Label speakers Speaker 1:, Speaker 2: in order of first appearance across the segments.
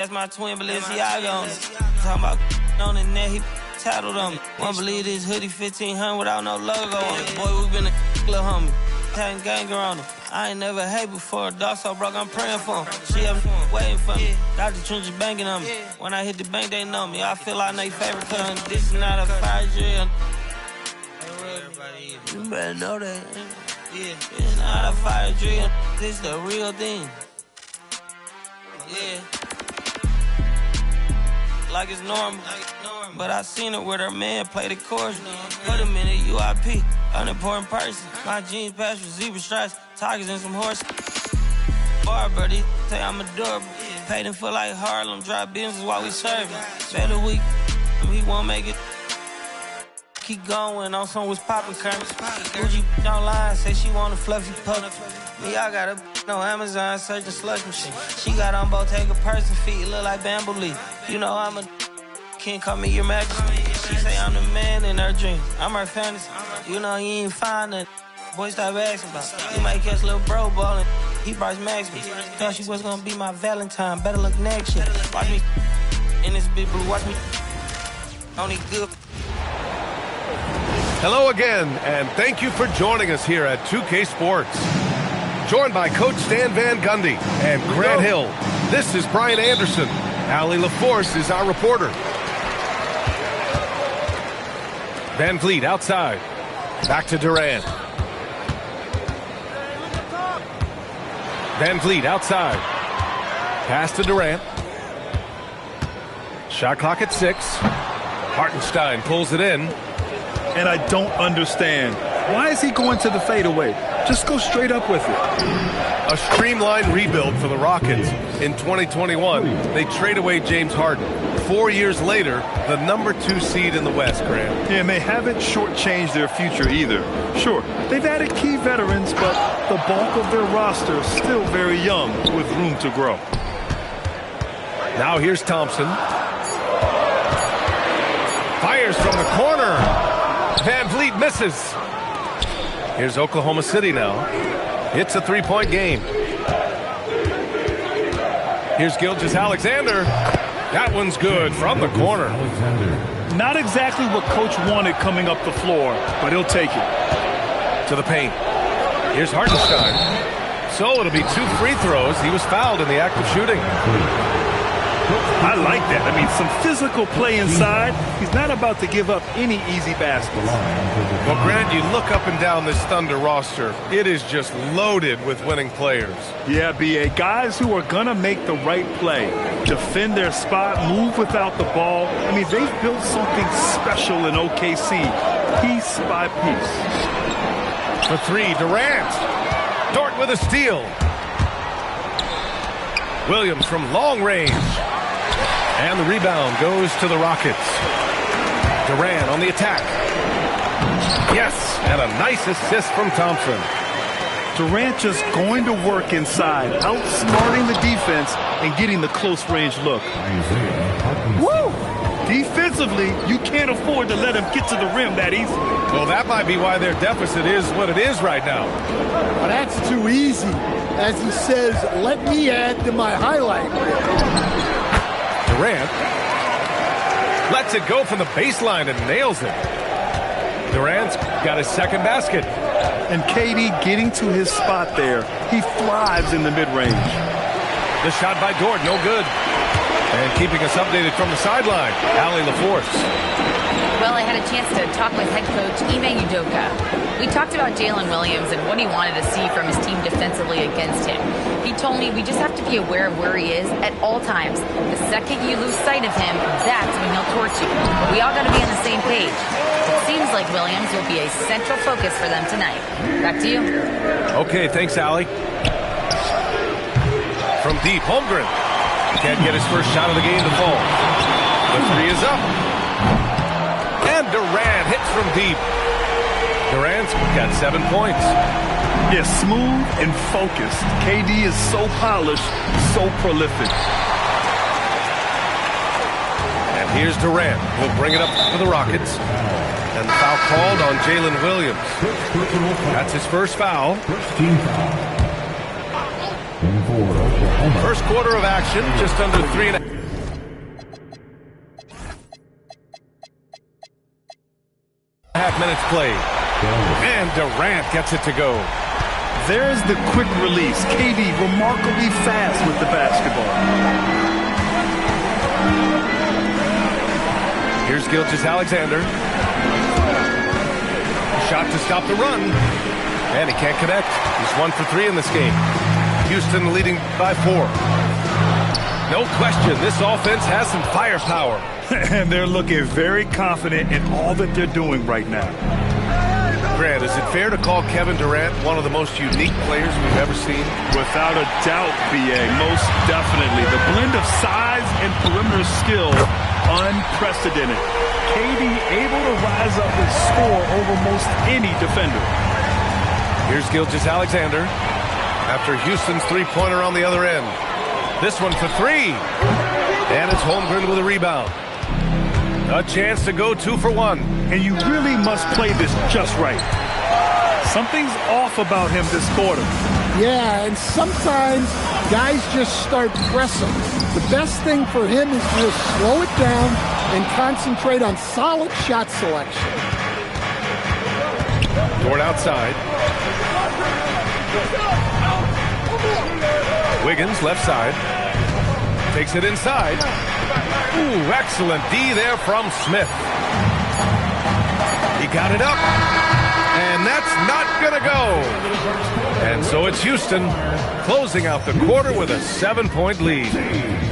Speaker 1: That's my twin Balenciaga on it. Talking about on the net, he tattled on me. Won't believe this hoodie 1500 without no logo on it. Boy, we been a little homie. Having ganger on him. I ain't never hate before. A dog so broke, I'm praying for him. She up waiting for me. Dr. Trench banking on me. When I hit the bank, they know me. I feel like they favorite cousin. This is not a fire drill. You better know that. Yeah, it's not a fire drill. This is the real thing. Yeah. Like it's normal. But I seen her with her man play the chorus. Put him in a UIP, unimportant person. My jeans patch with zebra stripes, tigers and some horses. Barber, these say I'm adorable. Paid him for like Harlem, drive business while we serving. Better week, he won't make it. Keep going on some was poppin' currents. Gucci online, say she want a fluffy pup. Me, I got a no Amazon searching slush machine. She got on Bottega person feet, look like bamboo leaf. You know I'm a can't call me your majesty. She say I'm the man in her dreams. I'm her fantasy. You know he ain't fine nothing. Boy, stop asking about it. You might catch little bro ballin'. He Bryce Max me. Thought she was gonna be my Valentine. Better look next year. Watch me in this big blue. Watch me. Only good.
Speaker 2: Hello again, and thank you for joining us here at 2K Sports. Joined by Coach Stan Van Gundy and Grant Hill, this is Brian Anderson. Allie LaForce is our reporter. Van Vliet outside. Back to Durant. Van Vliet outside. Pass to Durant. Shot clock at 6. Hartenstein pulls it in.
Speaker 3: And I don't understand. Why is he going to the fadeaway? Just go straight up with it.
Speaker 2: A streamlined rebuild for the Rockets. In 2021, they trade away James Harden. 4 years later, the #2 seed in the West, Grant.
Speaker 3: Yeah, and they haven't shortchanged their future either. Sure, they've added key veterans, but the bulk of their roster is still very young with room to grow.
Speaker 2: Now here's Thompson. Fires from the corner. Van Vliet misses. Here's Oklahoma City now. It's a three-point game. Here's Gilgeous-Alexander. That one's good from the corner.
Speaker 3: Not exactly what Coach wanted coming up the floor, but he'll take it.
Speaker 2: To the paint. Here's Hartenstein. So it'll be 2 free throws. He was fouled in the act of shooting.
Speaker 3: I like that. I mean, some physical play inside. He's not about to give up any easy baskets.
Speaker 2: Well, Grant, you look up and down this Thunder roster. It is just loaded with winning players.
Speaker 3: Yeah, B.A. Guys who are going to make the right play, defend their spot, move without the ball. I mean, they've built something special in OKC, piece by piece.
Speaker 2: For 3, Durant. Dort with a steal. Williams from long range. And the rebound goes to the Rockets. Durant on the attack. Yes, and a nice assist from Thompson.
Speaker 3: Durant just going to work inside, outsmarting the defense and getting the close-range look. Woo! Defensively, you can't afford to let him get to the rim that easy.
Speaker 2: Well, that might be why their deficit is what it is right now.
Speaker 4: But that's too easy. As he says, let me add to my highlight reel.
Speaker 2: Durant lets it go from the baseline and nails it. Durant's got his second basket.
Speaker 3: And KD getting to his spot there. He thrives in the mid-range.
Speaker 2: The shot by Dort, no good. And keeping us updated from the sideline, Allie LaForce.
Speaker 5: Well, I had a chance to talk with head coach Ime Udoka. We talked about Jalen Williams and what he wanted to see from his team defensively against him. He told me we just have to be aware of where he is at all times. The second you lose sight of him, that's when he'll torch you. But we all got to be on the same page. It seems like Williams will be a central focus for them tonight. Back to you.
Speaker 2: Okay, thanks, Allie. From deep, Holmgren. Can't get his first shot of the game to fall. The 3 is up. And Durant hits from deep. Durant's got 7 points.
Speaker 3: Yeah, smooth and focused. KD is so polished, so prolific.
Speaker 2: And here's Durant. He'll bring it up for the Rockets. And the foul called on Jalen Williams. That's his first foul.
Speaker 6: First team foul.
Speaker 2: First quarter of action, just under 3.5 minutes played. And Durant gets it to go.
Speaker 3: There's the quick release. KD remarkably fast with the basketball.
Speaker 2: Here's Gilgeous-Alexander. Shot to stop the run. And he can't connect. He's 1 for 3 in this game. Houston leading by 4. No question, this offense has some firepower.
Speaker 3: And they're looking very confident in all that they're doing right now.
Speaker 2: Grant, is it fair to call Kevin Durant one of the most unique players we've ever seen?
Speaker 3: Without a doubt, B.A., most definitely. The blend of size and perimeter skill, unprecedented. KD able to rise up and score over most any defender.
Speaker 2: Here's Gilgeous-Alexander after Houston's three-pointer on the other end. This one for 3. And it's Holmgren with a rebound. A chance to go 2 for 1.
Speaker 3: And you really must play this just right. Something's off about him this quarter.
Speaker 4: Yeah, and sometimes guys just start pressing. The best thing for him is to just slow it down and concentrate on solid shot selection.
Speaker 2: Toward outside. Wiggins, left side. Takes it inside. Ooh, excellent D there from Smith. He got it up. And that's not going to go. And so it's Houston closing out the quarter with a 7-point lead.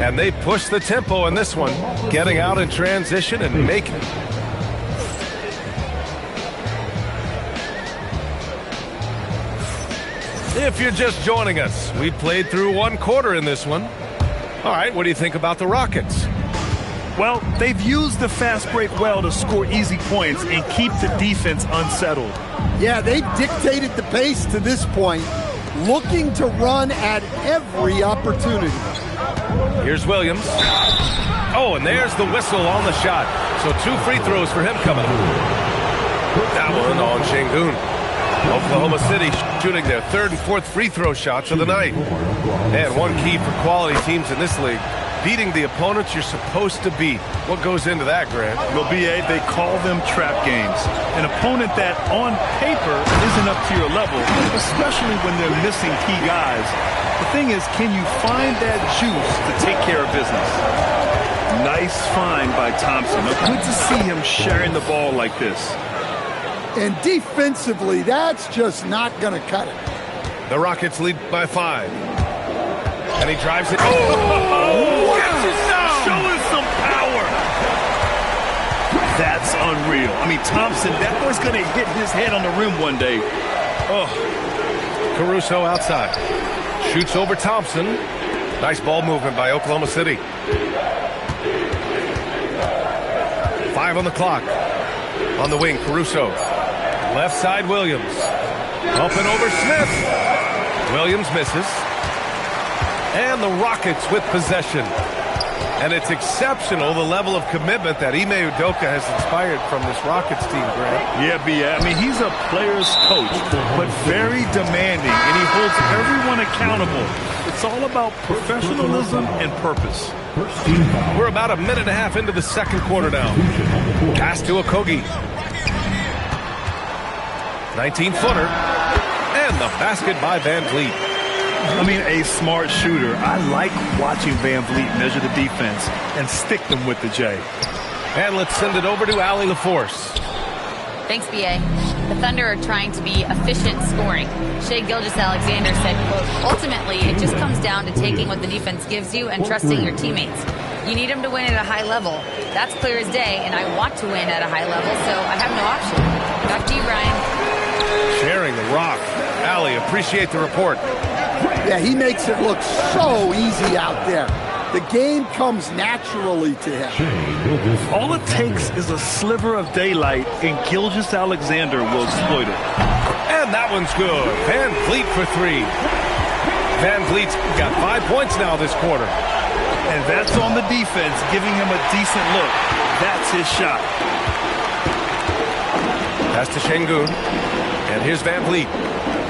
Speaker 2: And they push the tempo in this one, getting out in transition and making it. If you're just joining us, we played through 1 quarter in this one. All right, what do you think about the Rockets?
Speaker 3: Well, they've used the fast break well to score easy points and keep the defense unsettled.
Speaker 4: Yeah, they've dictated the pace to this point, looking to run at every opportunity.
Speaker 2: Here's Williams. Oh, and there's the whistle on the shot. So 2 free throws for him coming up. That one on Şengün. Oklahoma City shooting their 3rd and 4th free throw shots of the night. And one key for quality teams in this league, beating the opponents you're supposed to beat. What goes into that, Grant?
Speaker 3: Well, B.A., they call them trap games. An opponent that, on paper, isn't up to your level, especially when they're missing key guys. The thing is, can you find that juice to take care of business? Nice find by Thompson. Good to see him sharing the ball like this.
Speaker 4: And defensively, that's just not going to cut it.
Speaker 2: The Rockets lead by 5. And he drives it.
Speaker 3: Oh! Showing some power. That's unreal. I mean, Thompson, that boy's going to hit his head on the rim one day. Oh.
Speaker 2: Caruso outside. Shoots over Thompson. Nice ball movement by Oklahoma City. 5 on the clock. On the wing, Caruso. Left side, Williams. Up and over Smith. Williams misses. And the Rockets with possession. And it's exceptional, the level of commitment that Ime Udoka has inspired from this Rockets team, Grant.
Speaker 3: Yeah, I mean, he's a player's coach, but very demanding, and he holds everyone accountable. It's all about professionalism and purpose.
Speaker 2: We're about 1.5 minutes into the 2nd quarter now. Pass to Okogie. 19-footer. And the basket by Van Vliet.
Speaker 3: I mean, a smart shooter. I like watching Van Vliet measure the defense and stick them with the J.
Speaker 2: And let's send it over to Allie LaForce.
Speaker 5: Thanks, B.A. The Thunder are trying to be efficient scoring. Shai Gilgeous-Alexander said, quote, ultimately, it just comes down to taking what the defense gives you and trusting your teammates. You need them to win at a high level. That's clear as day, and I want to win at a high level, so I have no option. Back to you, Brian.
Speaker 2: Sharing the rock. Allie, appreciate the report.
Speaker 4: Yeah, he makes it look so easy out there. The game comes naturally to him.
Speaker 3: All it takes is a sliver of daylight, and Gilgeous-Alexander will exploit it.
Speaker 2: And that one's good. Van Vliet for 3. Van Vliet's got 5 points now this quarter.
Speaker 3: And that's on the defense, giving him a decent look. That's his shot.
Speaker 2: Pass to Şengün. And here's Van Vliet.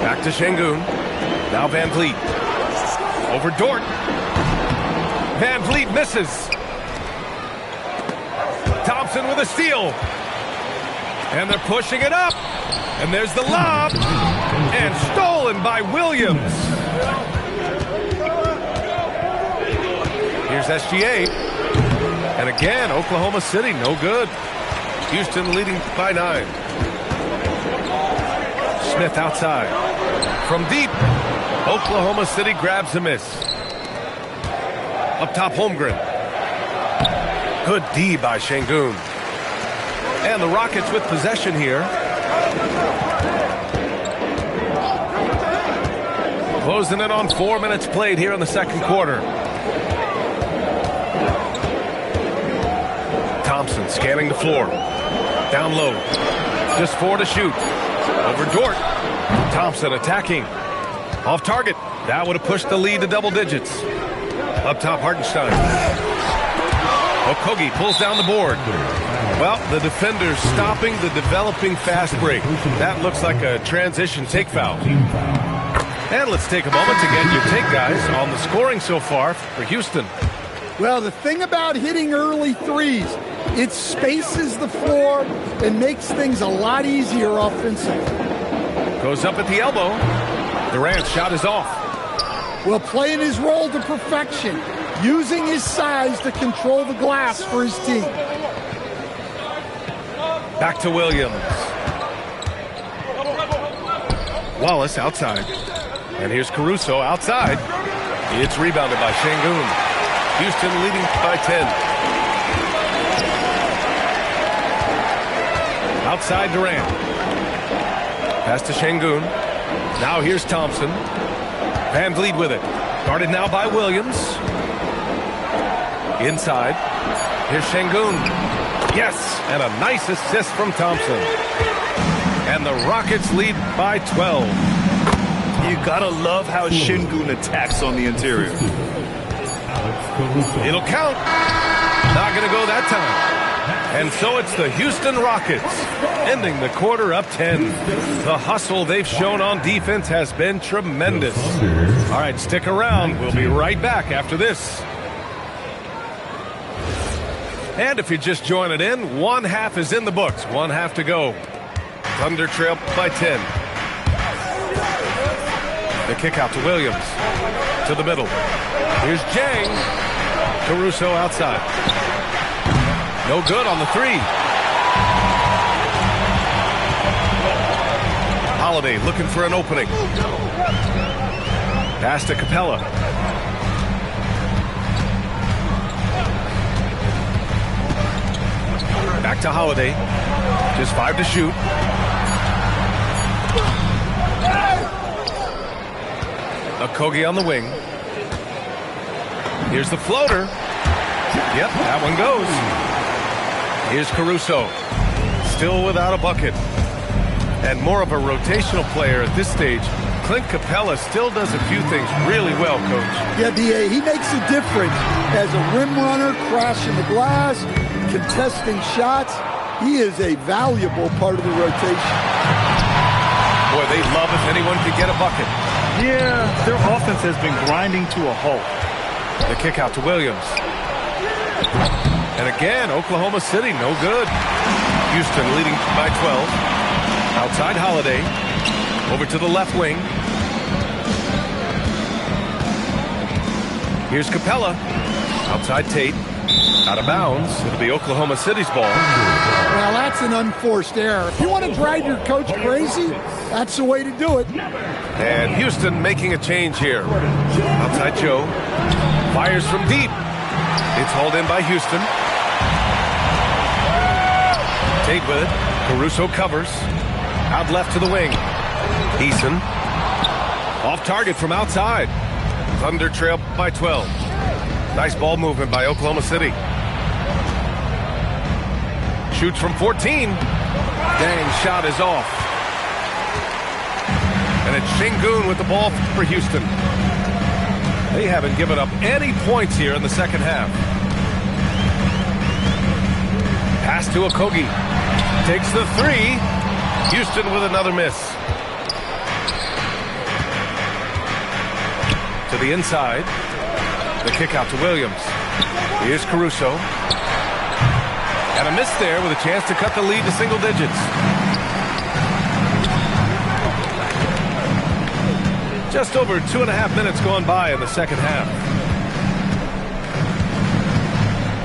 Speaker 2: Back to Şengün. Now Van Vliet. Over Dort. Van Vliet misses. Thompson with a steal. And they're pushing it up. And there's the lob. And stolen by Williams. Here's SGA. And again, Oklahoma City, no good. Houston leading by 9. Smith outside. From deep, Oklahoma City grabs a miss. Up top, Holmgren. Good D by Şengün. And the Rockets with possession here. Closing in on 4 minutes played here in the second quarter. Thompson scanning the floor. Down low. Just 4 to shoot. Over Dort. Thompson attacking. Off target. That would have pushed the lead to double digits. Up top, Hartenstein. Okogie pulls down the board. Well, the defender's stopping the developing fast break. That looks like a transition take foul. And let's take a moment to get your take, guys, on the scoring so far for Houston.
Speaker 4: Well, the thing about hitting early threes, it spaces the floor and makes things a lot easier offensively.
Speaker 2: Goes up at the elbow. Durant's shot is off.
Speaker 4: Well, playing his role to perfection, using his size to control the glass for his team.
Speaker 2: Back to Williams. Wallace outside. And here's Caruso outside. It's rebounded by Şengün. Houston leading by 10. Outside Durant. Pass to Şengün. Now here's Thompson. Van Vliet with it. Guarded now by Williams. Inside. Here's Şengün. Yes, and a nice assist from Thompson. And the Rockets lead by 12.
Speaker 3: You gotta love how Şengün attacks on the interior.
Speaker 2: It'll count. Not gonna go that time. And so it's the Houston Rockets ending the quarter up 10. The hustle they've shown on defense has been tremendous. All right, stick around. We'll be right back after this. And if you're just joining in, one half is in the books. One half to go. Thunder trail by 10. The kick out to Williams. To the middle. Here's Jang. Caruso outside. No good on the three. Holiday looking for an opening. Pass to Capella. Back to Holiday. Just 5 to shoot. Okogie on the wing. Here's the floater. Yep, that one goes. Here's Caruso. Still without a bucket. And more of a rotational player at this stage. Clint Capella still does a few things really well, Coach.
Speaker 4: Yeah, D.A., he makes a difference as a rim runner, crashing the glass, contesting shots. He is a valuable part of the rotation.
Speaker 2: Boy, they love if anyone could get a bucket.
Speaker 3: Yeah, their offense has been grinding to a halt.
Speaker 2: The kick out to Williams. And again, Oklahoma City, no good. Houston leading by 12. Outside Holiday. Over to the left wing. Here's Capella. Outside Tate. Out of bounds. It'll be Oklahoma City's ball.
Speaker 4: Well, that's an unforced error. If you want to drive your coach crazy, that's the way to do it.
Speaker 2: And Houston making a change here. Outside Joe. Fires from deep. It's hauled in by Houston. Tate with it. Caruso covers. Out left to the wing. Eason. Off target from outside. Thunder trail by 12. Nice ball movement by Oklahoma City. Shoots from 14. Dang, shot is off. And it's Şengün with the ball for Houston. They haven't given up any points here in the second half. Pass to Okogie. Takes the three. Houston with another miss. To the inside. The kick out to Williams. Here's Caruso. And a miss there with a chance to cut the lead to single digits. Just over 2.5 minutes gone by in the second half.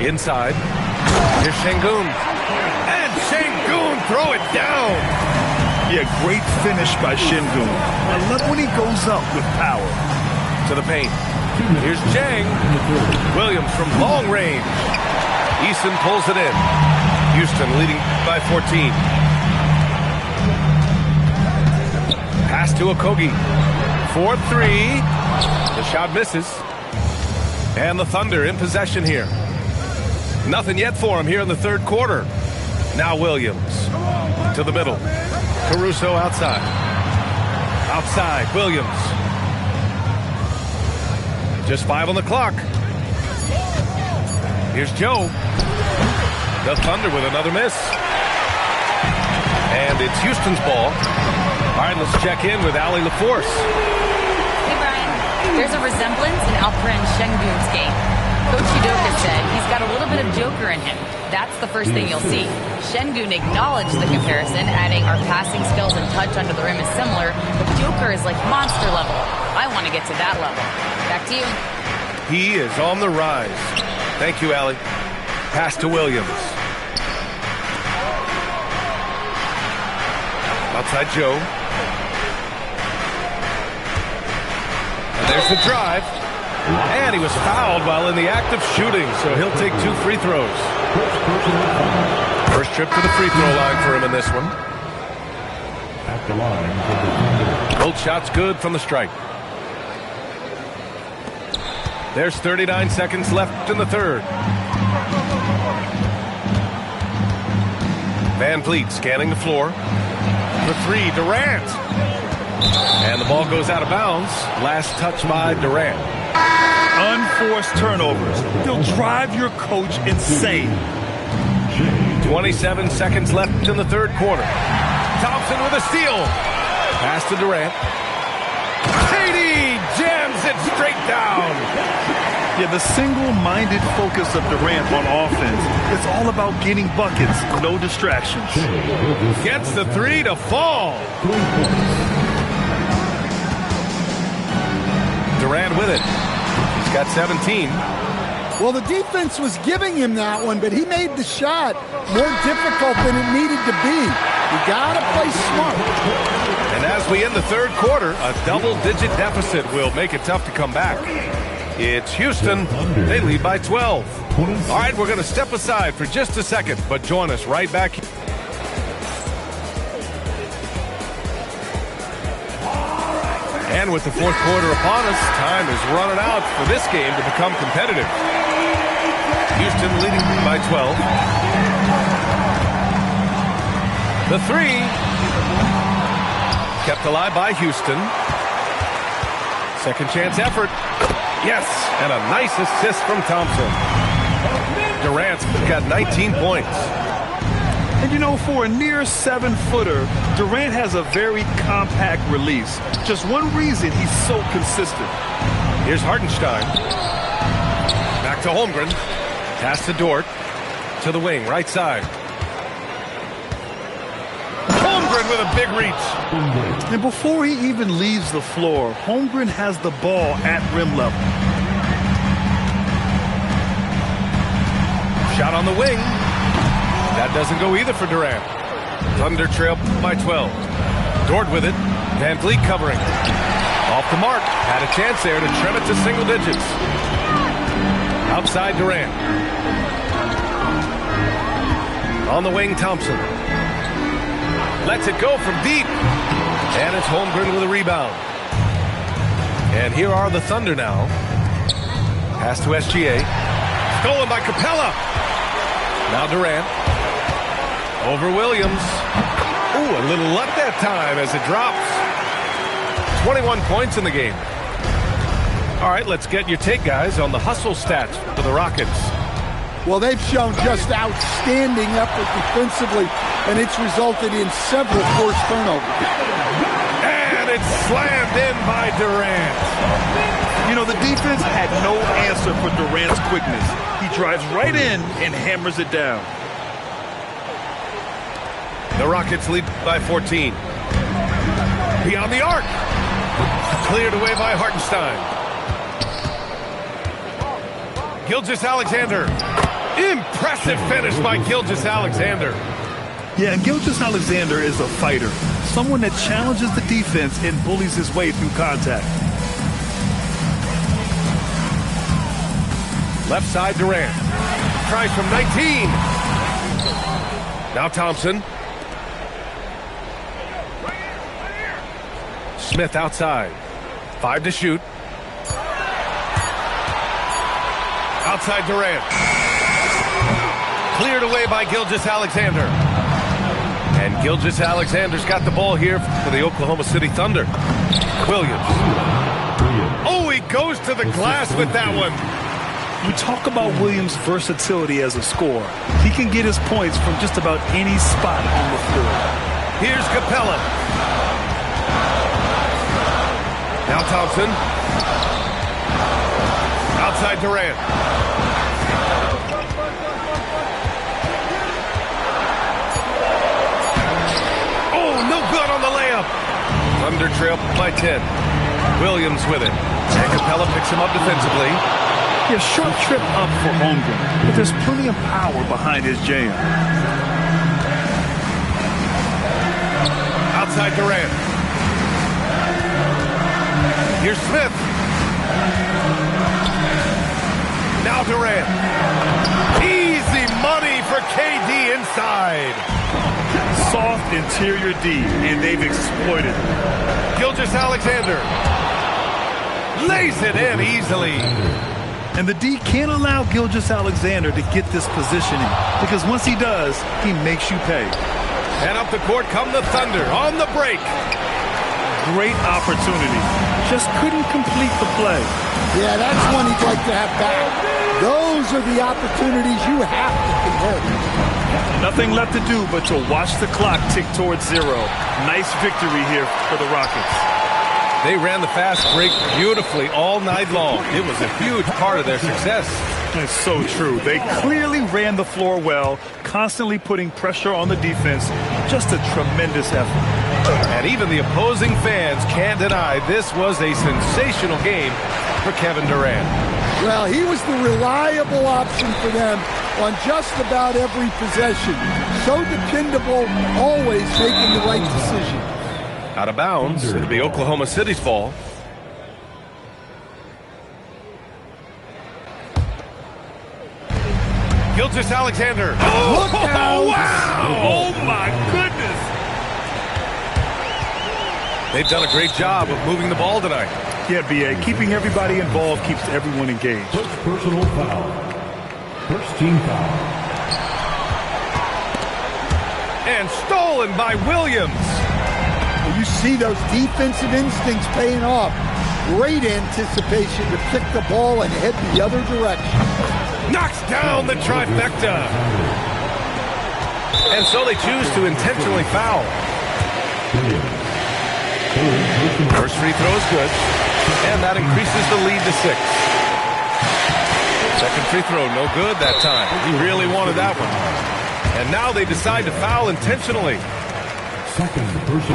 Speaker 2: Inside. Here's Şengün. And Şengün throw it down.
Speaker 3: Yeah, great finish by Şengün. I love when he goes up with power.
Speaker 2: To the paint. Here's Jang. Williams from long range. Eason pulls it in. Houston leading by 14. Pass to Okogie. 4-3. The shot misses. And the Thunder in possession here. Nothing yet for him here in the third quarter. Now Williams to the middle. Caruso outside. Outside, Williams. Just 5 on the clock. Here's Joe. The Thunder with another miss. And it's Houston's ball. All right, let's check in with Allie LaForce.
Speaker 5: Hey, Brian. There's a resemblance in Alperen Şengün's game. Coach Udoka said he's got a little bit of Joker in him. That's the first thing you'll see. Şengün acknowledged the comparison, adding our passing skills and touch under the rim is similar, but Joker is like monster level. I want to get to that level. Back to you.
Speaker 2: He is on the rise. Thank you, Allie. Pass to Williams. Outside Joe. And there's the drive. And he was fouled while in the act of shooting, so he'll take 2 free throws. First trip to the free throw line for him in this one.
Speaker 6: At the line.
Speaker 2: Both shots good from the stripe. There's 39 seconds left in the third. Van Vliet scanning the floor. For 3, Durant. And the ball goes out of bounds. Last touch by Durant.
Speaker 3: Unforced turnovers. They'll drive your coach insane.
Speaker 2: 27 seconds left in the third quarter. Thompson with a steal. Pass to Durant. KD jams it straight down.
Speaker 3: Yeah, the single-minded focus of Durant on offense. It's all about getting buckets, no distractions.
Speaker 2: Gets the 3 to fall. Durant with it. He's got 17.
Speaker 4: Well, the defense was giving him that one, but he made the shot more difficult than it needed to be. You got to play smart.
Speaker 2: And as we end the third quarter, a double-digit deficit will make it tough to come back. It's Houston. They lead by 12. All right, we're going to step aside for just a second, but join us right back. And with the fourth quarter upon us, time is running out for this game to become competitive. Houston leading by 12. The 3 kept alive by Houston. Second chance effort. Yes, and a nice assist from Thompson. Durant's got 19 points.
Speaker 3: And you know, for a near 7-footer, Durant has a very compact release. Just one reason he's so consistent.
Speaker 2: Here's Hartenstein. Back to Holmgren. Pass to Dort. To the wing, right side. Holmgren with a big reach.
Speaker 3: And before he even leaves the floor, Holmgren has the ball at rim level.
Speaker 2: Shot on the wing. That doesn't go either for Durant. Thunder trail by 12. Dort with it. Van Vliet covering. Off the mark. Had a chance there to trim it to single digits. Outside Durant. On the wing, Thompson. Lets it go from deep. And it's Holmgren with a rebound. And here are the Thunder now. Pass to SGA. Stolen by Capella. Now Durant. Over Williams. Ooh, a little luck that time as it drops. 21 points in the game. All right, let's get your take, guys, on the hustle stats for the Rockets.
Speaker 4: Well, they've shown just outstanding effort defensively, and it's resulted in several forced turnovers.
Speaker 2: And it's slammed in by Durant.
Speaker 3: You know, the defense had no answer for Durant's quickness. He drives right in and hammers it down.
Speaker 2: The Rockets lead by 14. Beyond the arc. Cleared away by Hartenstein. Gilgeous-Alexander. Impressive finish by Gilgeous-Alexander.
Speaker 3: Yeah, and Gilgeous-Alexander is a fighter. Someone that challenges the defense and bullies his way through contact.
Speaker 2: Left side, Durant. Tries from 19. Now Thompson. Smith outside. 5 to shoot. Outside Durant. Cleared away by Gilgeous-Alexander. And Gilgeous-Alexander's got the ball here for the Oklahoma City Thunder. Williams. Oh, he goes to the glass with that one.
Speaker 3: We talk about Williams' versatility as a scorer. He can get his points from just about any spot on the floor.
Speaker 2: Here's Capella. Now Thompson. Outside Durant. Oh, no good on the layup. Thunder trail by 10. Williams with it. And Capella picks him up defensively.
Speaker 3: Yeah, short trip up for Holmgren, but there's plenty of power behind his jam.
Speaker 2: Outside Durant. Here's Smith. Now Durant. Easy money for KD inside.
Speaker 3: Soft interior D, and they've exploited it.
Speaker 2: Gilgeous-Alexander lays it in easily.
Speaker 3: And the D can't allow Gilgeous-Alexander to get this positioning, because once he does, he makes you pay.
Speaker 2: And up the court come the Thunder on the break.
Speaker 3: Great opportunity. Just couldn't complete the play.
Speaker 4: Yeah, that's one he'd like to have back. Those are the opportunities you have to convert.
Speaker 3: Nothing left to do but to watch the clock tick towards 0. Nice victory here for the Rockets.
Speaker 2: They ran the fast break beautifully all night long. It was a huge part of their success.
Speaker 3: That's so true. They clearly ran the floor well, constantly putting pressure on the defense. Just a tremendous effort.
Speaker 2: And even the opposing fans can't deny this was a sensational game for Kevin Durant.
Speaker 4: Well, he was the reliable option for them on just about every possession. So dependable, always making the right decision.
Speaker 2: Out of bounds, it'll be Oklahoma City's ball. Gilgeous-Alexander.
Speaker 4: Oh, look out!
Speaker 3: Wow! Oh, my goodness!
Speaker 2: They've done a great job of moving the ball tonight.
Speaker 3: Yeah, B.A., keeping everybody involved keeps everyone engaged.
Speaker 6: First personal foul. First team foul.
Speaker 2: And stolen by Williams.
Speaker 4: You see those defensive instincts paying off. Great anticipation to pick the ball and head the other direction.
Speaker 2: Knocks down the trifecta. And so they choose to intentionally foul. First free throw is good. And that increases the lead to 6. Second free throw, no good that time. He really wanted that one. And now they decide to foul intentionally.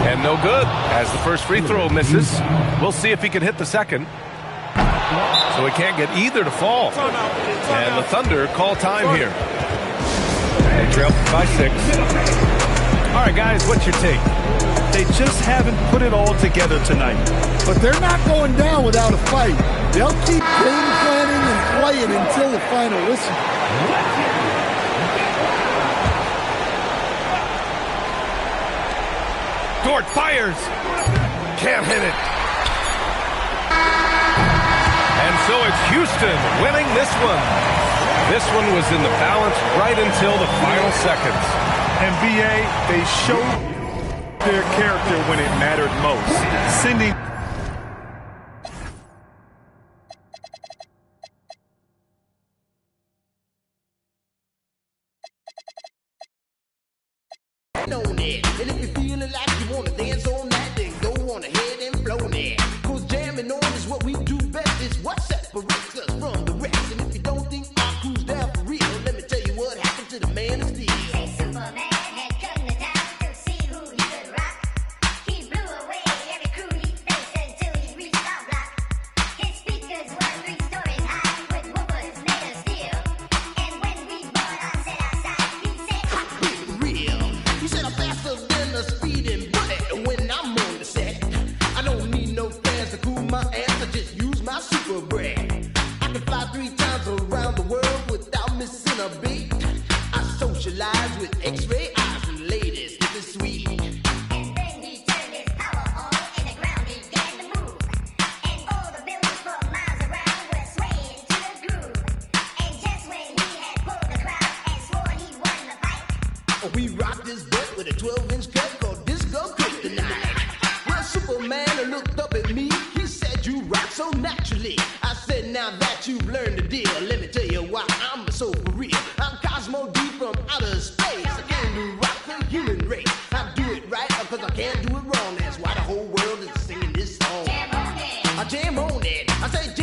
Speaker 2: And no good, as the first free throw misses. We'll see if he can hit the second. So he can't get either to fall. And the Thunder call time here. They trail by 6. All right, guys, what's your take?
Speaker 3: They just haven't put it all together tonight.
Speaker 4: But they're not going down without a fight. They'll keep game planning and playing until the final whistle.
Speaker 2: Dort fires. Can't hit it. And so it's Houston winning this one. This one was in the balance right until the final seconds.
Speaker 3: And B.A., they showed their character when it mattered most. Sending...
Speaker 7: And if you're feeling like you want to dance all night, then go on ahead and blow it. 'Cause jamming on is what we do best. It's X-ray eyes from the ladies, this is sweet.
Speaker 8: And then he turned his power on and the ground began to move. And all the buildings for miles around were swaying to the groove. And just when he had pulled the crowd and swore he won the fight,
Speaker 7: We rocked this butt with a 12-inch cut called Disco Kryptonite. Well, Superman looked up at me. He said, you rock so naturally. I said, now that you've learned the deal, let me tell you why I'm so for real. I'm Cosmo D from outer space. I came to rock the human race. I do it right because I can't do it wrong. That's why the whole world is singing this song.
Speaker 8: jam on it.
Speaker 7: I jam on it. I say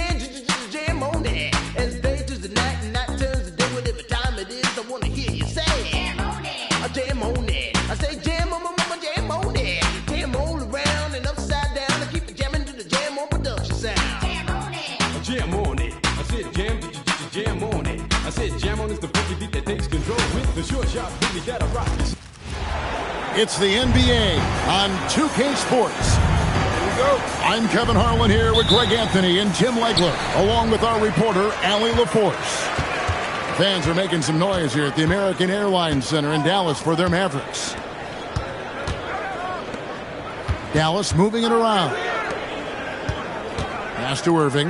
Speaker 7: jam on it. As day turns to night and night turns to day, whatever time it is, I want to hear you say.
Speaker 8: Jam on it.
Speaker 7: I jam on it. I say jam on it. Jam all around and upside down. I keep it jamming to the jam on production sound.
Speaker 8: Jam on it.
Speaker 9: Jam on it. I said jam on it. I said jam on is the funky beat that takes control with the short shot really gotta rock.
Speaker 10: It's the NBA on 2K Sports. Here we go. I'm Kevin Harlan here with Greg Anthony and Tim Legler, along with our reporter, Allie LaForce. Fans are making some noise here at the American Airlines Center in Dallas for their Mavericks. Dallas moving it around. Pass to Irving.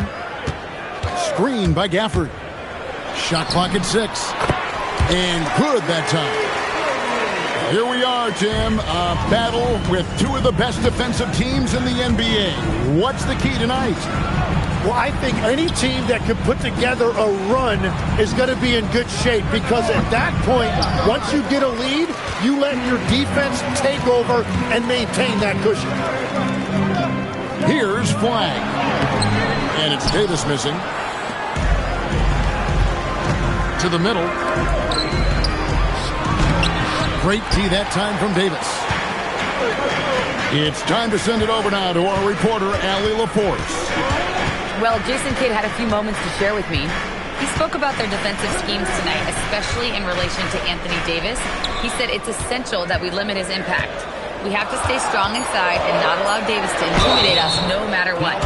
Speaker 10: Screen by Gafford. Shot clock at 6. And good that time. Here we are, Tim. A battle with two of the best defensive teams in the NBA. What's the key tonight?
Speaker 11: Well, I think any team that can put together a run is going to be in good shape because at that point, once you get a lead, you let your defense take over and maintain that cushion.
Speaker 10: Here's Flag. And it's Davis missing. To the middle. Great tee that time from Davis. It's time to send it over now to our reporter, Allie LaForce.
Speaker 5: Well, Jason Kidd had a few moments to share with me. He spoke about their defensive schemes tonight, especially in relation to Anthony Davis. He said it's essential that we limit his impact. We have to stay strong inside and not allow Davis to intimidate us no matter what.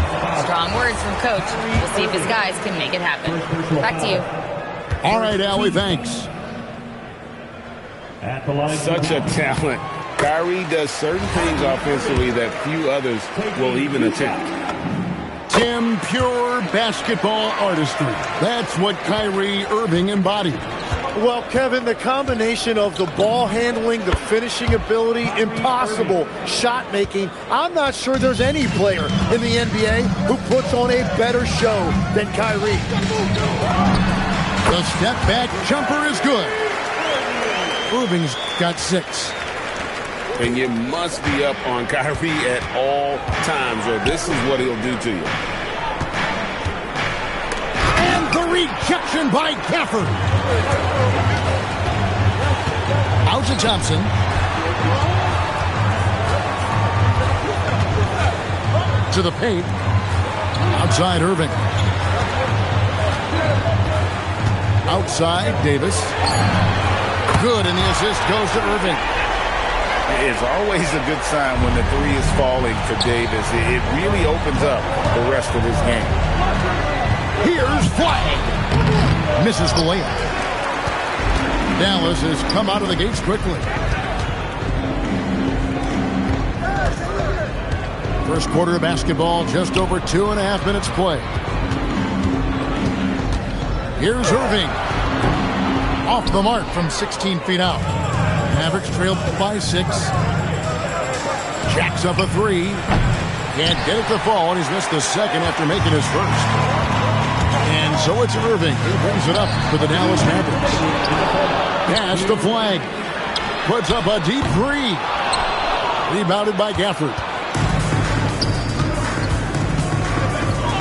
Speaker 5: Strong words from Coach. We'll see if his guys can make it happen. Back to you.
Speaker 10: All right, Allie, thanks.
Speaker 2: Such a talent. Kyrie does certain things offensively that few others will even attempt.
Speaker 10: Tim, pure basketball artistry. That's what Kyrie Irving embodied.
Speaker 11: Well, Kevin, the combination of the ball handling, the finishing ability, impossible shot making. I'm not sure there's any player in the NBA who puts on a better show than Kyrie.
Speaker 10: The step back jumper is good. Irving's got 6.
Speaker 2: And you must be up on Kyrie at all times, or this is what he'll do to you.
Speaker 10: And the rejection by Gafford. Out to Thompson. To the paint. Outside Irving. Outside Davis. Good, and the assist goes to Irving.
Speaker 2: It's always a good sign when the three is falling for Davis. It really opens up the rest of his game.
Speaker 10: Here's Flag. Misses the layup. Dallas has come out of the gates quickly. First quarter of basketball, just over 2.5 minutes play. Here's Irving. Off the mark from 16 feet out. Mavericks trail by 6. Jacks up a 3. Can't get it to fall, and he's missed the second after making his first. And so it's Irving who brings it up for the Dallas Mavericks. Pass to Flag. Puts up a deep 3. Rebounded by Gafford.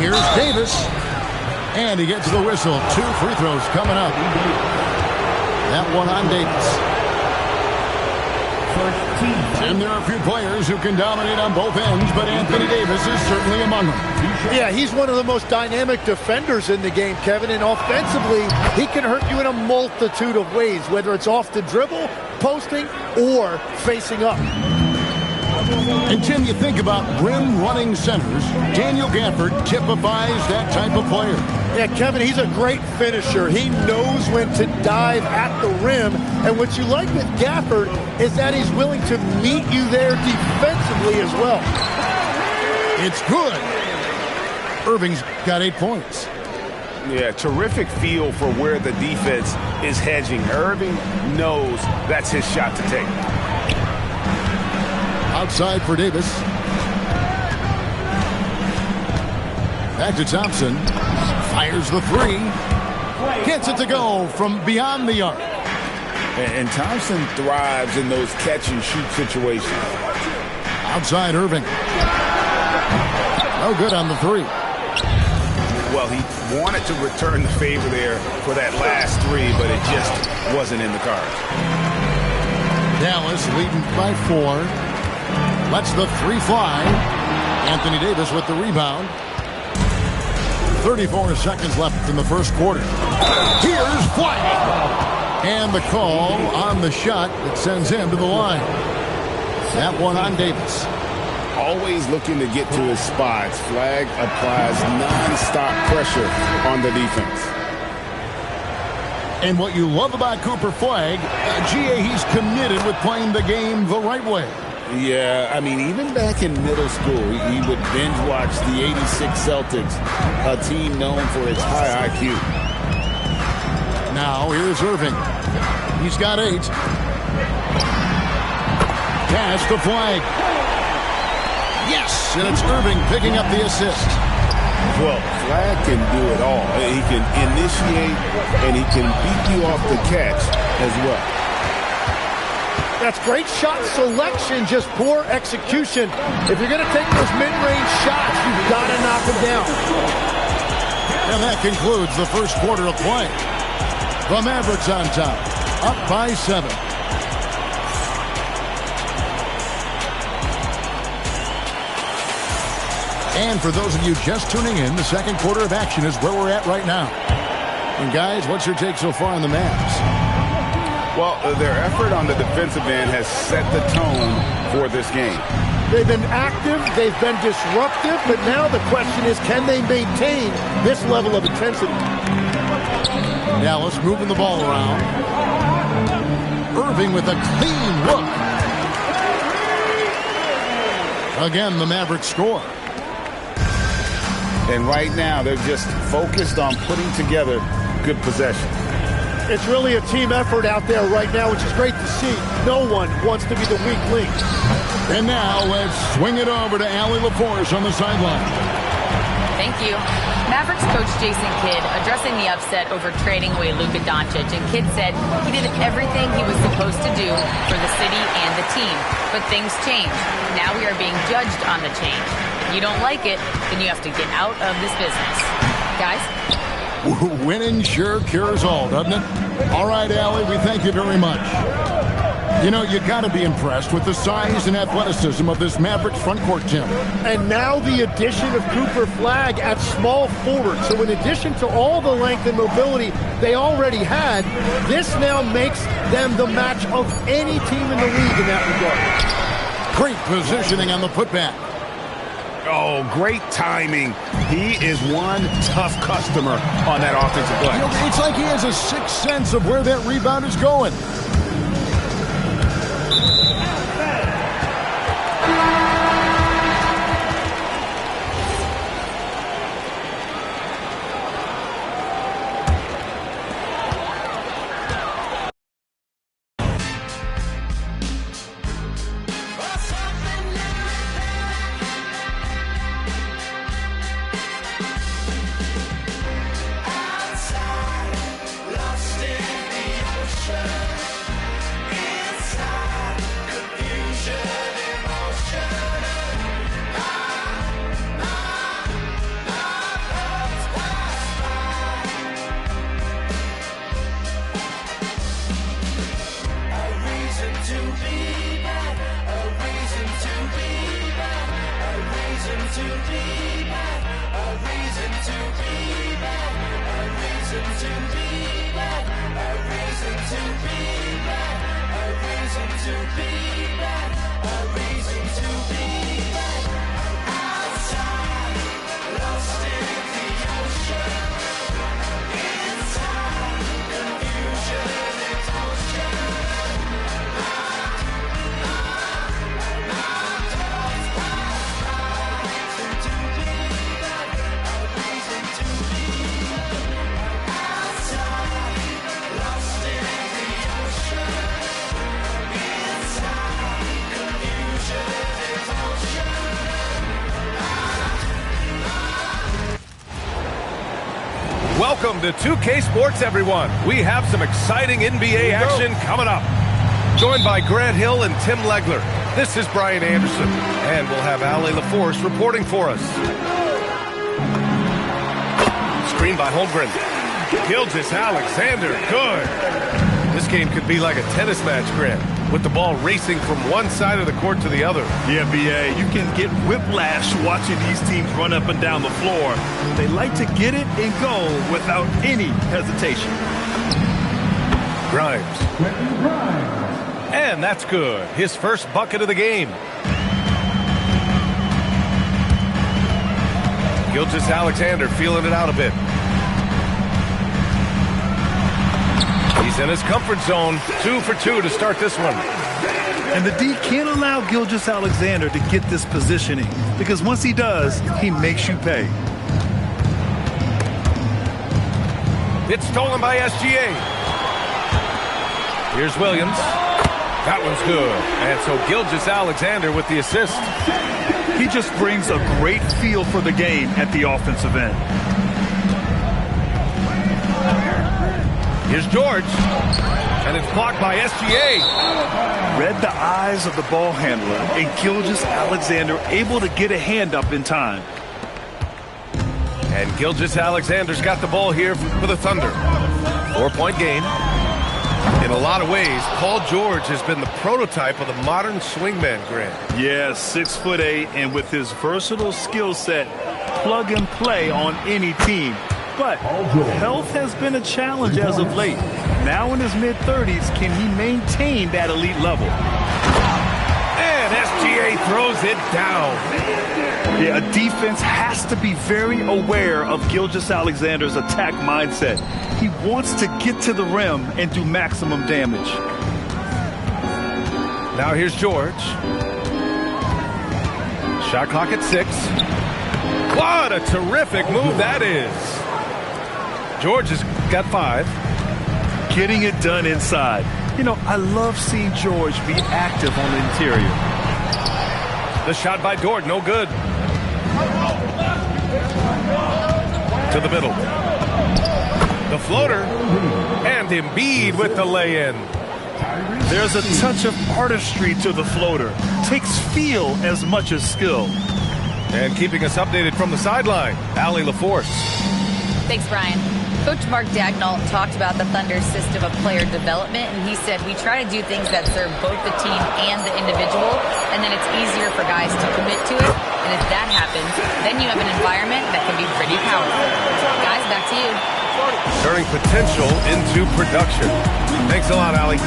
Speaker 10: Here's Davis. And he gets the whistle. 2 free throws coming up. That one on Davis. And there are a few players who can dominate on both ends, but Anthony Davis is certainly among them.
Speaker 11: Yeah, he's one of the most dynamic defenders in the game, Kevin, and offensively, he can hurt you in a multitude of ways, whether it's off the dribble, posting, or facing up.
Speaker 10: And Tim, you think about rim running centers, Daniel Gafford typifies that type of player.
Speaker 11: Yeah, Kevin, he's a great finisher. He knows when to dive at the rim. And what you like with Gafford is that he's willing to meet you there defensively as well.
Speaker 10: It's good. Irving's got 8 points.
Speaker 2: Yeah, terrific feel for where the defense is hedging. Irving knows that's his shot to take.
Speaker 10: Outside for Davis. Back to Thompson. Fires the three. Gets it to go from beyond the arc.
Speaker 2: And Thompson thrives in those catch-and-shoot situations.
Speaker 10: Outside Irving. No good on the three.
Speaker 2: Well, he wanted to return the favor there for that last three, but it just wasn't in the cards.
Speaker 10: Dallas leading by 4. Lets the three fly. Anthony Davis with the rebound. 34 seconds left in the first quarter. Here's Flag. And the call on the shot that sends him to the line. That one on Davis.
Speaker 2: Always looking to get to his spots. Flag applies non-stop pressure on the defense.
Speaker 10: And what you love about Cooper Flag, GA, he's committed with playing the game the right way.
Speaker 2: Yeah, I mean, even back in middle school, he would binge watch the '86 Celtics, a team known for its high IQ.
Speaker 10: Now here's Irving. He's got 8. Pass to Flag. Yes, and it's Irving picking up the assist.
Speaker 2: Well, Flag can do it all. He can initiate, and he can beat you off the catch as well.
Speaker 11: That's great shot selection, just poor execution. If you're going to take those mid-range shots, you've got to knock them down.
Speaker 10: And that concludes the first quarter of play. The Mavericks on top, up by 7. And for those of you just tuning in, the second quarter of action is where we're at right now. And guys, what's your take so far on the Mavs?
Speaker 2: Well, their effort on the defensive end has set the tone for this game.
Speaker 11: They've been active, they've been disruptive, but now the question is, can they maintain this level of intensity?
Speaker 10: Dallas moving the ball around. Irving with a clean look. Again, the Mavericks score.
Speaker 2: And right now, they're just focused on putting together good possession.
Speaker 11: It's really a team effort out there right now, which is great to see. No one wants to be the weak link.
Speaker 10: And now let's swing it over to Allie LaForce on the sideline.
Speaker 5: Thank you. Mavericks coach Jason Kidd addressing the upset over trading away Luka Doncic, and Kidd said he did everything he was supposed to do for the city and the team. But things changed. Now we are being judged on the change. If you don't like it, then you have to get out of this business. Guys?
Speaker 10: Winning sure cures all, doesn't it? All right, Allie, we thank you very much. You know, you got to be impressed with the size and athleticism of this Mavericks front court, Tim.
Speaker 11: And now the addition of Cooper Flag at small forward. So in addition to all the length and mobility they already had, this now makes them the match of any team in the league in that regard.
Speaker 10: Great positioning on the putback.
Speaker 2: Oh, great timing. He is one tough customer on that offensive play.
Speaker 10: You know, it's like he has a sixth sense of where that rebound is going.
Speaker 2: Welcome to 2K Sports, everyone. We have some exciting NBA action coming up. Joined by Grant Hill and Tim Legler, this is Brian Anderson, and we'll have Allie LaForce reporting for us. Screen by Holmgren. Gilgeous Alexander, good. This game could be like a tennis match, Grant, with the ball racing from one side of the court to the other.
Speaker 3: Yeah, B.A., you can get whiplash watching these teams run up and down the floor. They like to get it and go without any hesitation.
Speaker 2: Grimes. And that's good. His first bucket of the game. Gilgeous Alexander feeling it out a bit. He's in his comfort zone. 2 for 2 to start this one.
Speaker 3: And the D can't allow Gilgeous Alexander to get this positioning, because once he does, he makes you pay.
Speaker 2: It's stolen by SGA. Here's Williams. That one's good. And so Gilgeous Alexander with the assist.
Speaker 3: He just brings a great feel for the game at the offensive end.
Speaker 2: Here's George. And it's blocked by SGA.
Speaker 3: Read the eyes of the ball handler, and Gilgeous Alexander able to get a hand up in time.
Speaker 2: And Gilgeous Alexander's got the ball here for the Thunder. 4-point game. In a lot of ways, Paul George has been the prototype of the modern swingman, Grant.
Speaker 3: Yeah, 6'8", and with his versatile skill set, plug and play on any team. But health has been a challenge as of late. Now in his mid-30s, can he maintain that elite level?
Speaker 2: And SGA throws it down.
Speaker 3: Yeah, a defense has to be very aware of Gilgeous Alexander's attack mindset. He wants to get to the rim and do maximum damage.
Speaker 2: Now here's George. Shot clock at 6. What a terrific move that is. George has got 5.
Speaker 3: Getting it done inside. You know, I love seeing George be active on the interior.
Speaker 2: The shot by Dort, no good. To the middle. The floater. And Embiid with the lay-in.
Speaker 3: There's a touch of artistry to the floater. Takes feel as much as skill.
Speaker 2: And keeping us updated from the sideline, Allie LaForce.
Speaker 5: Thanks, Brian. Coach Mark Dagnall talked about the Thunder's system of player development, and he said, we try to do things that serve both the team and the individual, and then it's easier for guys to commit to it. And if that happens, then you have an environment that can be pretty powerful. Guys, back to you.
Speaker 2: Turning potential into production. Thanks a lot, Allie.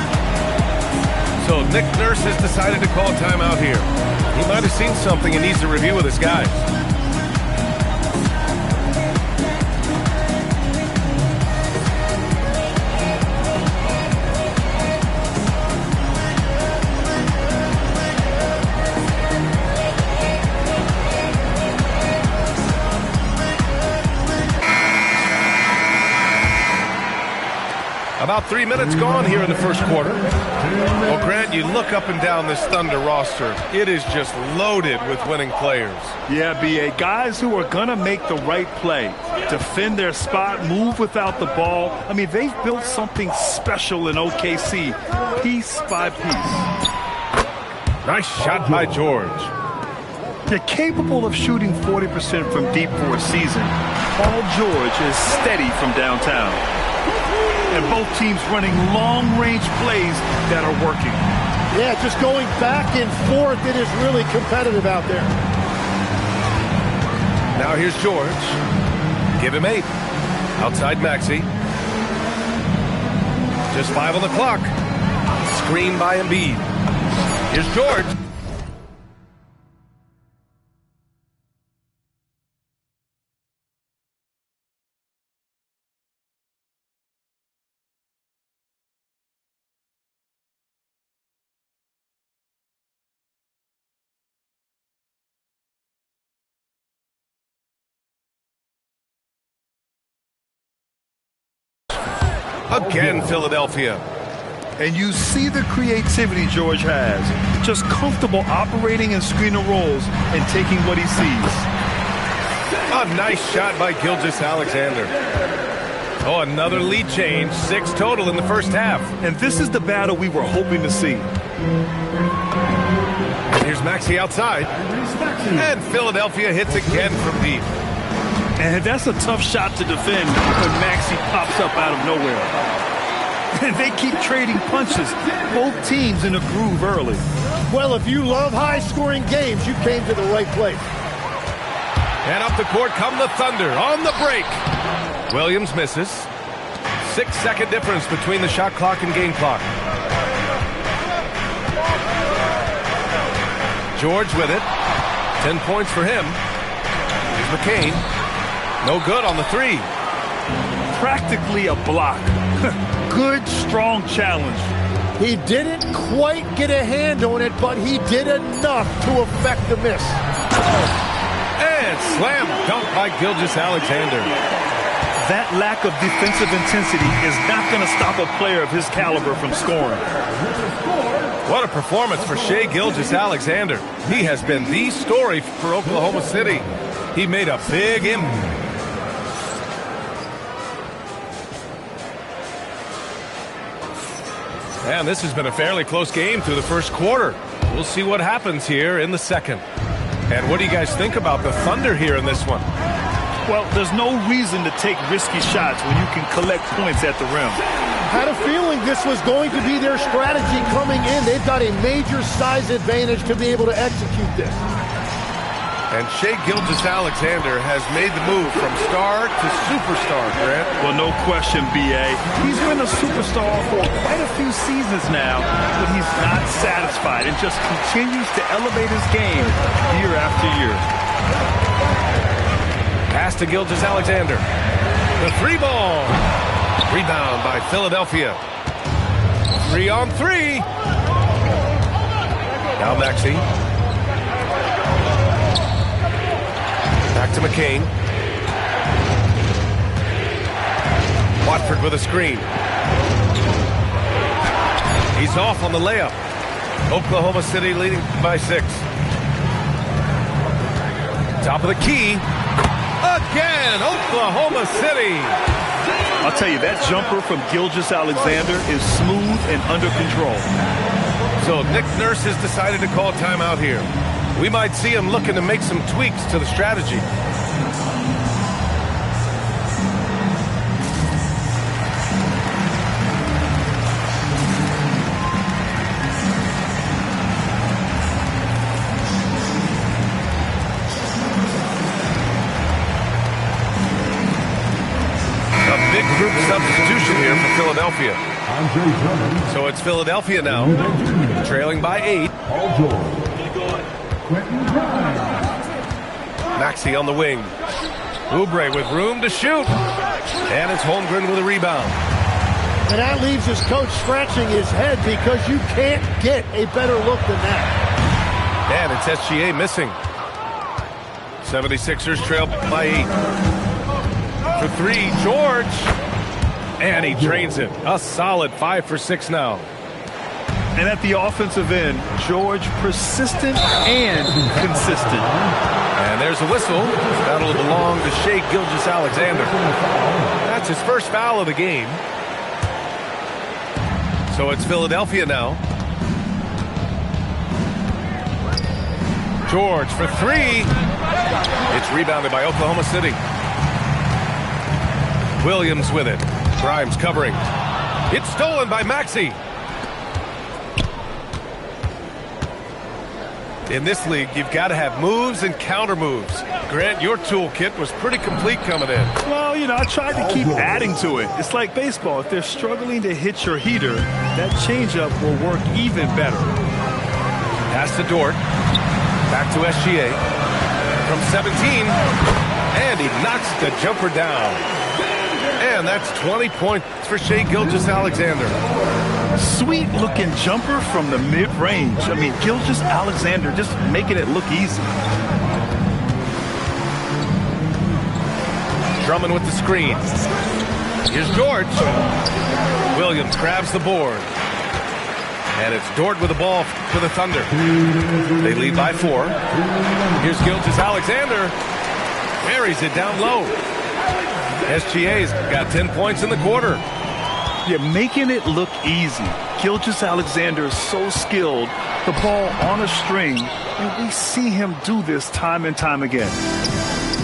Speaker 2: So Nick Nurse has decided to call a timeout here. He might have seen something and needs to review with his guys. About 3 minutes gone here in the first quarter. Well, Grant, you look up and down this Thunder roster. It is just loaded with winning players.
Speaker 3: Yeah, B.A., guys who are going to make the right play, defend their spot, move without the ball. I mean, they've built something special in OKC, piece by piece.
Speaker 2: Nice shot by George.
Speaker 3: They're capable of shooting 40% from deep for a season. Paul George is steady from downtown. And both teams running long-range plays that are working.
Speaker 11: Yeah, just going back and forth. It is really competitive out there.
Speaker 2: Now here's George. Give him 8. Outside Maxey. Just 5 on the clock. Screen by Embiid. Here's George. Again, Philadelphia.
Speaker 3: And you see the creativity George has. Just comfortable operating in screen and rolls and taking what he sees.
Speaker 2: A nice shot by Gilgeous Alexander. Oh, another lead change. 6 total in the first half.
Speaker 3: And this is the battle we were hoping to see.
Speaker 2: And here's Maxey outside. And Philadelphia hits again from deep.
Speaker 3: And that's a tough shot to defend when Maxey pops up out of nowhere. And they keep trading punches. Both teams in a groove early.
Speaker 11: Well, if you love high-scoring games, you came to the right place.
Speaker 2: And up the court come the Thunder on the break. Williams misses. 6-second difference between the shot clock and game clock. George with it. 10 points for him. Here's McCain. No good on the 3.
Speaker 3: Practically a block. Good, strong challenge.
Speaker 11: He didn't quite get a hand on it, but he did enough to affect the miss.
Speaker 2: And slam dunk by Gilgeous-Alexander.
Speaker 3: That lack of defensive intensity is not going to stop a player of his caliber from scoring.
Speaker 2: What a performance for Shai Gilgeous-Alexander. He has been the story for Oklahoma City. He made a big impact. And this has been a fairly close game through the first quarter. We'll see what happens here in the second. And what do you guys think about the Thunder here in this one?
Speaker 3: Well, there's no reason to take risky shots when you can collect points at the rim.
Speaker 11: Had a feeling this was going to be their strategy coming in. They've got a major size advantage to be able to execute this.
Speaker 2: And Shai Gilgeous-Alexander has made the move from star to superstar, Grant.
Speaker 3: Well, no question, B.A. He's been a superstar for quite a few seasons now, but he's not satisfied and just continues to elevate his game year after year.
Speaker 2: Pass to Gilgeous-Alexander. The 3 ball. Rebound by Philadelphia. 3-on-3. Now Maxey. Back to McCain. Watford with a screen. He's off on the layup. Oklahoma City leading by 6. Top of the key. Again, Oklahoma City.
Speaker 3: I'll tell you, that jumper from Gilgeous-Alexander is smooth and under control.
Speaker 2: So Nick Nurse has decided to call timeout here. We might see him looking to make some tweaks to the strategy. A big group substitution here for Philadelphia. So it's Philadelphia now, trailing by 8. Maxey on the wing. Oubre with room to shoot. And it's Holmgren with a rebound.
Speaker 11: And that leaves his coach scratching his head because you can't get a better look than that.
Speaker 2: And it's SGA missing. 76ers trail by 8. For 3, George. And he drains it. A solid 5 for 6 now.
Speaker 3: And at the offensive end, George persistent and consistent.
Speaker 2: And there's a whistle. That'll belong to Shai Gilgeous-Alexander. That's his first foul of the game. So it's Philadelphia now. George for 3. It's rebounded by Oklahoma City. Williams with it. Grimes covering. It's stolen by Maxey. In this league, you've got to have moves and counter moves. Grant, your toolkit was pretty complete coming in.
Speaker 3: Well, you know, I tried to keep adding to it. It's like baseball. If they're struggling to hit your heater, that changeup will work even better.
Speaker 2: Pass to Dort. Back to SGA. From 17. And he knocks the jumper down. And that's 20 points for Shai Gilgeous-Alexander.
Speaker 3: Sweet-looking jumper from the mid-range. I mean, Gilgeous-Alexander just making it look easy.
Speaker 2: Drummond with the screen. Here's George. Williams grabs the board. And it's Dort with the ball for the Thunder. They lead by 4. Here's Gilgeous-Alexander. Buries it down low. SGA's got 10 points in the quarter.
Speaker 3: Yeah, making it look easy. Gilgeous-Alexander is so skilled, the ball on a string, and we see him do this time and time again.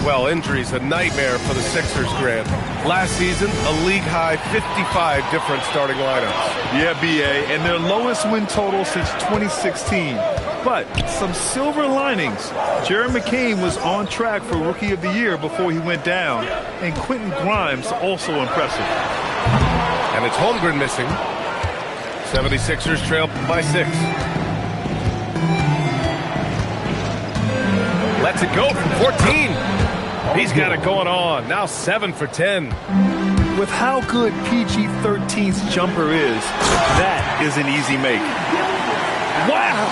Speaker 2: Well, injury's a nightmare for the Sixers, Grant. Last season, a league-high 55 different starting lineups.
Speaker 3: Yeah, B.A., and their lowest win total since 2016. But some silver linings. Jared McCain was on track for Rookie of the Year before he went down, and Quentin Grimes also impressive.
Speaker 2: And it's Holmgren missing. 76ers trail by 6. Lets it go from 14. He's got it going on. Now 7 for 10.
Speaker 3: With how good PG-13's jumper is, that is an easy make. Wow!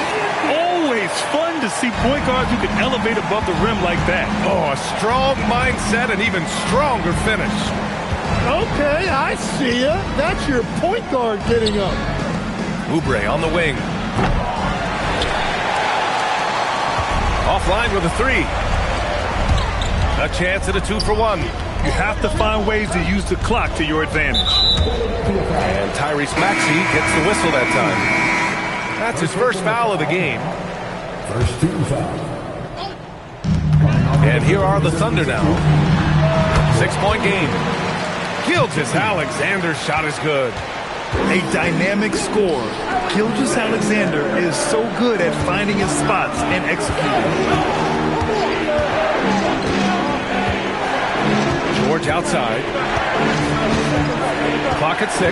Speaker 3: Always fun to see point guards who can elevate above the rim like that.
Speaker 2: Oh, a strong mindset and even stronger finish.
Speaker 4: Okay, I see ya. That's your point guard getting up.
Speaker 2: Oubre on the wing. Offline with a 3. A chance at a 2-for-1.
Speaker 3: You have to find ways to use the clock to your advantage.
Speaker 2: And Tyrese Maxey gets the whistle that time. That's his first foul of the game.
Speaker 6: First team foul.
Speaker 2: And here are the Thunder now. 6-point game. Gilgeous-Alexander's shot is good.
Speaker 3: A dynamic scorer. Gilgeous-Alexander is so good at finding his spots and executing.
Speaker 2: George outside. Clock at 6.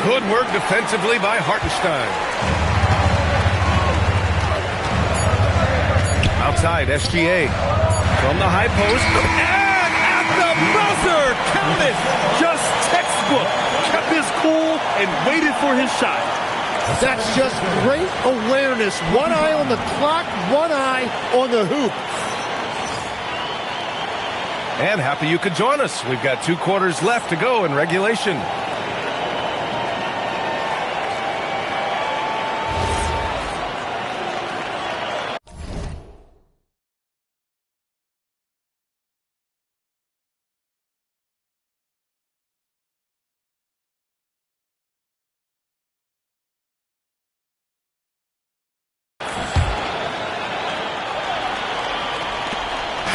Speaker 2: Good work defensively by Hartenstein. Outside, SGA. From the high post. And at the buzzer! Count it!
Speaker 3: Just textbook. Kept his cool and waited for his shot.
Speaker 4: That's just great awareness. One eye on the clock, one eye on the hoop.
Speaker 2: And happy you could join us. We've got 2 quarters left to go in regulation.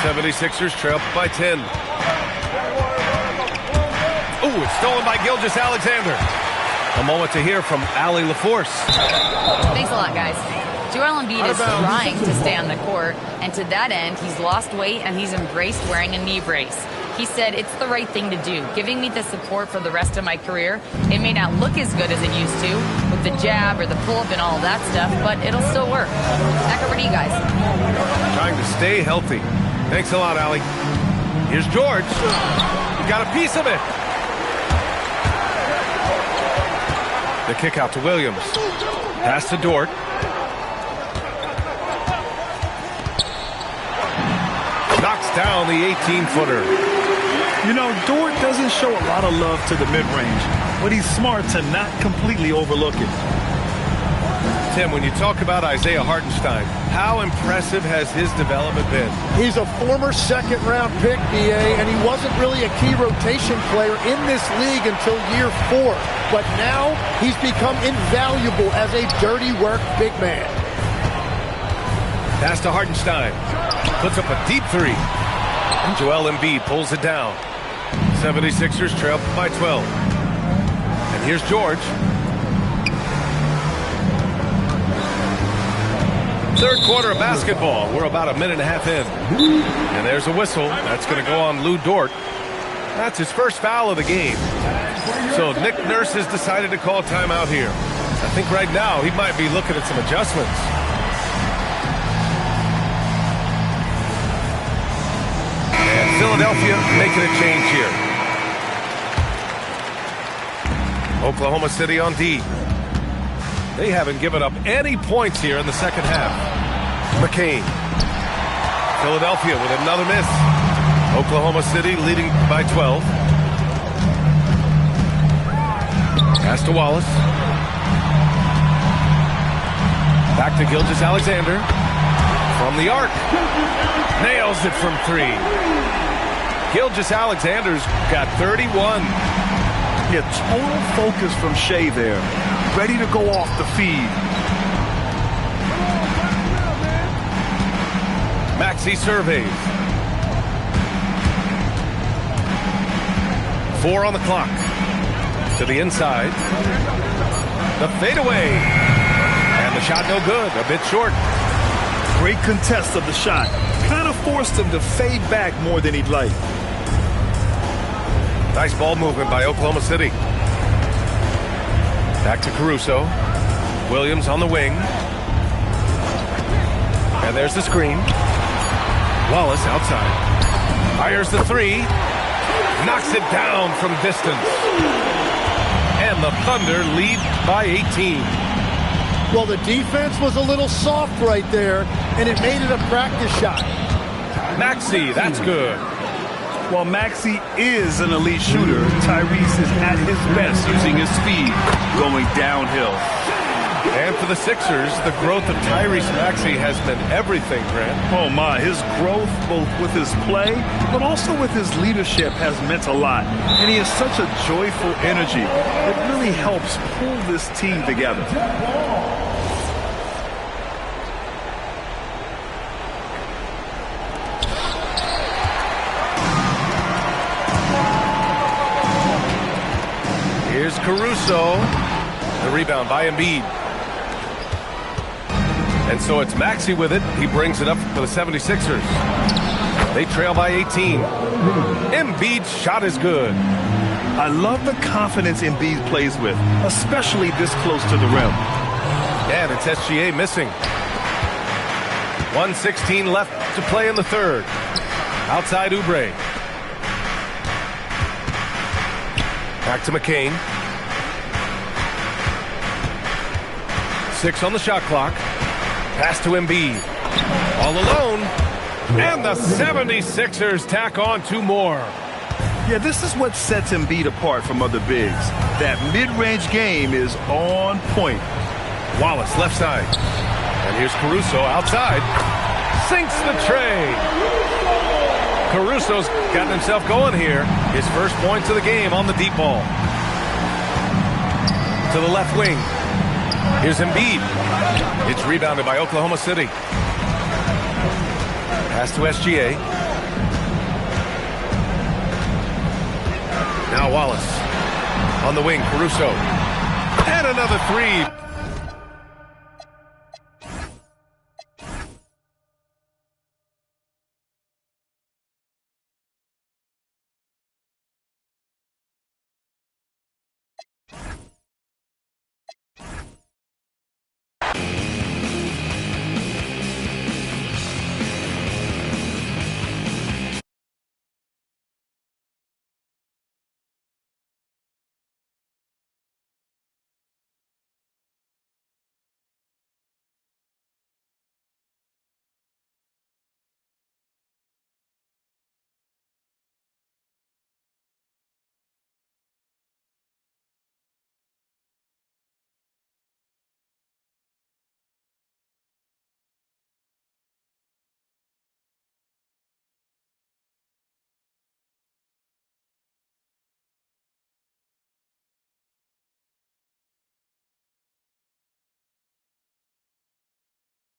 Speaker 2: '76ers trail by 10. Ooh, it's stolen by Gilgeous-Alexander. A moment to hear from Allie LaForce.
Speaker 5: Thanks a lot, guys. Joel Embiid is trying to stay on the court, and to that end, he's lost weight and he's embraced wearing a knee brace. He said, it's the right thing to do, giving me the support for the rest of my career. It may not look as good as it used to, with the jab or the pull-up and all that stuff, but it'll still work. Back over to you guys.
Speaker 2: Trying to stay healthy. Thanks a lot, Allie. Here's George. He got a piece of it. The kick out to Williams. Pass to Dort. Knocks down the 18-footer.
Speaker 3: You know, Dort doesn't show a lot of love to the mid-range, but he's smart to not completely overlook it.
Speaker 2: Tim, when you talk about Isaiah Hartenstein, how impressive has his development been?
Speaker 11: He's a former second-round pick, BA, and he wasn't really a key rotation player in this league until year 4. But now he's become invaluable as a dirty work big man.
Speaker 2: Pass to Hartenstein. Puts up a deep 3. And Joel Embiid pulls it down. 76ers trail by 12. And here's George. Third quarter of basketball. We're about a minute and a half in. And there's a whistle. That's going to go on Lou Dort. That's his first foul of the game. So Nick Nurse has decided to call timeout here. I think right now he might be looking at some adjustments. And Philadelphia making a change here. Oklahoma City on D. They haven't given up any points here in the second half. McCain. Philadelphia with another miss. Oklahoma City leading by 12. Pass to Wallace. Back to Gilgeous-Alexander. From the arc. Nails it from 3. Gilgeous-Alexander's got 31.
Speaker 3: Yeah, total focus from Shea there. Ready to go off the feed.
Speaker 2: Maxey surveys. 4 on the clock. To the inside. The fadeaway. And the shot no good. A bit short.
Speaker 3: Great contest of the shot. Kind of forced him to fade back more than he'd like.
Speaker 2: Nice ball movement by Oklahoma City. Back to Caruso. Williams on the wing. And there's the screen. Wallace outside. Fires the 3. Knocks it down from distance. And the Thunder lead by 18.
Speaker 11: Well, the defense was a little soft right there, and it made it a practice shot.
Speaker 2: Maxey, that's good.
Speaker 3: While Maxey is an elite shooter, Tyrese is at his best using his speed going downhill.
Speaker 2: And for the Sixers, the growth of Tyrese Maxey has been everything, Grant.
Speaker 3: Oh my, his growth both with his play, but also with his leadership has meant a lot. And he has such a joyful energy. It really helps pull this team together.
Speaker 2: Here's Caruso. The rebound by Embiid. And so it's Maxey with it. He brings it up for the 76ers. They trail by 18. Embiid's shot is good.
Speaker 3: I love the confidence Embiid plays with, especially this close to the rim.
Speaker 2: And it's SGA missing. 1:16 left to play in the third. Outside Oubre. Back to McCain. 6 on the shot clock. Pass to Embiid. All alone. And the 76ers tack on 2 more.
Speaker 3: Yeah, this is what sets Embiid apart from other bigs. That mid-range game is on point.
Speaker 2: Wallace left side. And here's Caruso outside. Sinks the tray. Caruso's gotten himself going here. His first points of the game on the deep ball. To the left wing. Here's Embiid. It's rebounded by Oklahoma City. Pass to SGA. Now Wallace. On the wing, Caruso. And another 3.